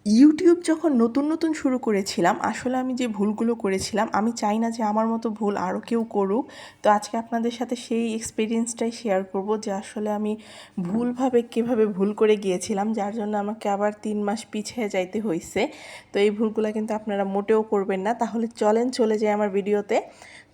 YouTube যখন নতুন নতুন শুরু করেছিলাম, আসলে আমি যে ভুলগুলো করেছিলাম, আমি চাই না যে আমার মতো ভুল আরও কেউ করুক। তো আজকে আপনাদের সাথে সেই এক্সপিরিয়েন্সটাই শেয়ার করব যে আসলে আমি ভুলভাবে কীভাবে ভুল করে গিয়েছিলাম, যার জন্য আমাকে আবার 3 মাস পিছিয়ে যাইতে হয়েছে। তো এই ভুলগুলো কিন্তু আপনারা মোটেও করবেন না। তাহলে চলেন চলে যাই আমার ভিডিওতে।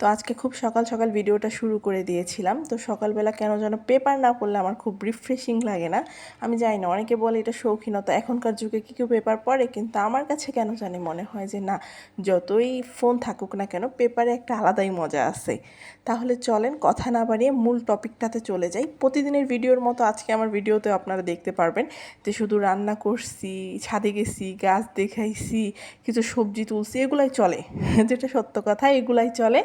তো আজকে খুব সকাল সকাল ভিডিওটা শুরু করে দিয়েছিলাম। তো সকালবেলা কেন যেন পেপার না পড়লে আমার খুব রিফ্রেশিং লাগে না। আমি জানি না, অনেকে বলে এটা শৌখিনতা, এখনকার যুগে কি কেউ পেপার পড়ে, কিন্তু আমার কাছে কেন জানি মনে হয় যে না, যতই ফোন থাকুক না কেন পেপারে একটা আলাদাই মজা আছে। তাহলে চলেন কথা না বাড়িয়ে মূল টপিকটাতে চলে যাই। প্রতিদিনের ভিডিওর মতো আজকে আমার ভিডিওতে আপনারা দেখতে পারবেন যে শুধু রান্না করছি, ছাদে গেছি, গাছ দেখাইছি, কিছু সবজি তুলছি, এগুলাই চলে। যেটা সত্য কথা, এগুলাই চলে।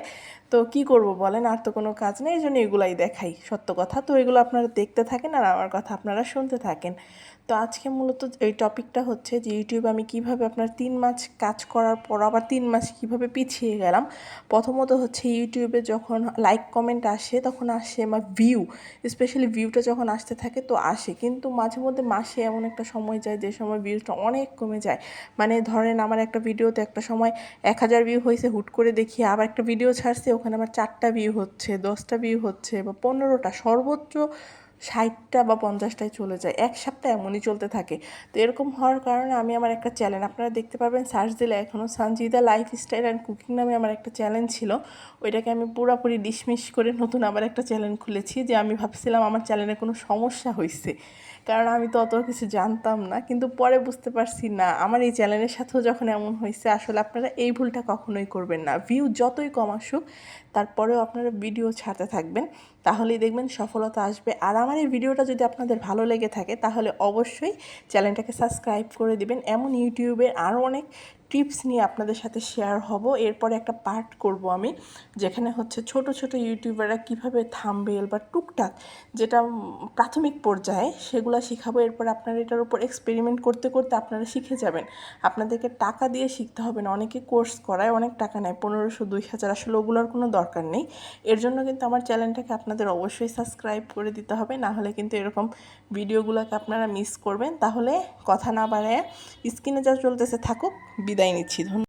তো কি করব বলেন, আর তো কোনো কাজ নেই, এই জন্য এগুলাই দেখাই, সত্য কথা। তো এগুলো আপনারা দেখতে থাকেন আর আমার কথা আপনারা শুনতে থাকেন। তো আজকে মূলত এই টপিকটা হচ্ছে যে ইউটিউবে আমি কিভাবে আপনার 3 মাস কাজ করার পর আবার 3 মাস কিভাবে পিছিয়ে গেলাম। প্রথমত হচ্ছে ইউটিউবে যখন লাইক কমেন্ট আসে তখন আসে আমার ভিউ, স্পেশালি ভিউটা যখন আসতে থাকে তো আসে, কিন্তু মাঝে মধ্যে মাসে এমন একটা সময় যায় যে সময় ভিউটা অনেক কমে যায়। মানে ধরেন আমার একটা ভিডিওতে একটা সময় 1000 ভিউ হয়েছে, হুট করে দেখি আবার একটা ভিডিও ছাড়ছে, ওখানে আমার 4টা ভিউ হচ্ছে, 10টা ভিউ হচ্ছে বা 15টা, সর্বোচ্চ 60টা বা 50টায় চলে যায়। এক সপ্তাহ এমনই চলতে থাকে। তো এরকম হওয়ার কারণে আমি আমার একটা চ্যানেল, আপনারা দেখতে পারবেন সার্চ দিলে এখনও, সঞ্জিদা লাইফস্টাইল অ্যান্ড কুকিং নামে আমার একটা চ্যানেল ছিল। ওইটাকে আমি পুরোপুরি ডিসমিস করে নতুন আবার একটা চ্যানেল খুলেছি, যে আমি ভাবছিলাম আমার চ্যানেলে কোনো সমস্যা হয়েছে, কারণ আমি তো অত কিছু জানতাম না। কিন্তু পরে বুঝতে পারছি না, আমার এই চ্যানেলের সাথেও যখন এমন হয়েছে। আসলে আপনারা এই ভুলটা কখনোই করবেন না। ভিউ যতই কম আসুক তারপরেও আপনারা ভিডিও ছাড়তে থাকবেন, তাহলেই দেখবেন সফলতা আসবে। আর আমার এই ভিডিওটা যদি আপনাদের ভালো লেগে থাকে তাহলে অবশ্যই চ্যানেলটাকে সাবস্ক্রাইব করে দিবেন। এমন ইউটিউবের আরও অনেক টিপস নিয়ে আপনাদের সাথে শেয়ার হব। এরপরে একটা পার্ট করব আমি, যেখানে হচ্ছে ছোট ছোট ইউটিউবাররা কীভাবে থাম্বনেল বা টুকটাক যেটা প্রাথমিক পর্যায়ে সেগুলো শেখাবো। এরপর আপনারা এটার উপর এক্সপেরিমেন্ট করতে করতে আপনারা শিখে যাবেন। আপনাদেরকে টাকা দিয়ে শিখতে হবে না। অনেকে কোর্স করায়, অনেক টাকা নেয়, 1500 2000, আসলে ওগুলোর কোনো দরকার নেই। এর জন্য কিন্তু আমার চ্যানেলটাকে আপনাদের অবশ্যই সাবস্ক্রাইব করে দিতে হবে, না হলে কিন্তু এরকম ভিডিওগুলোকে আপনারা মিস করবেন। তাহলে কথা না বাড়ায় স্ক্রিনে যা চলতেছে থাকুক, বিদায় নিচ্ছি। ধন্যবাদ।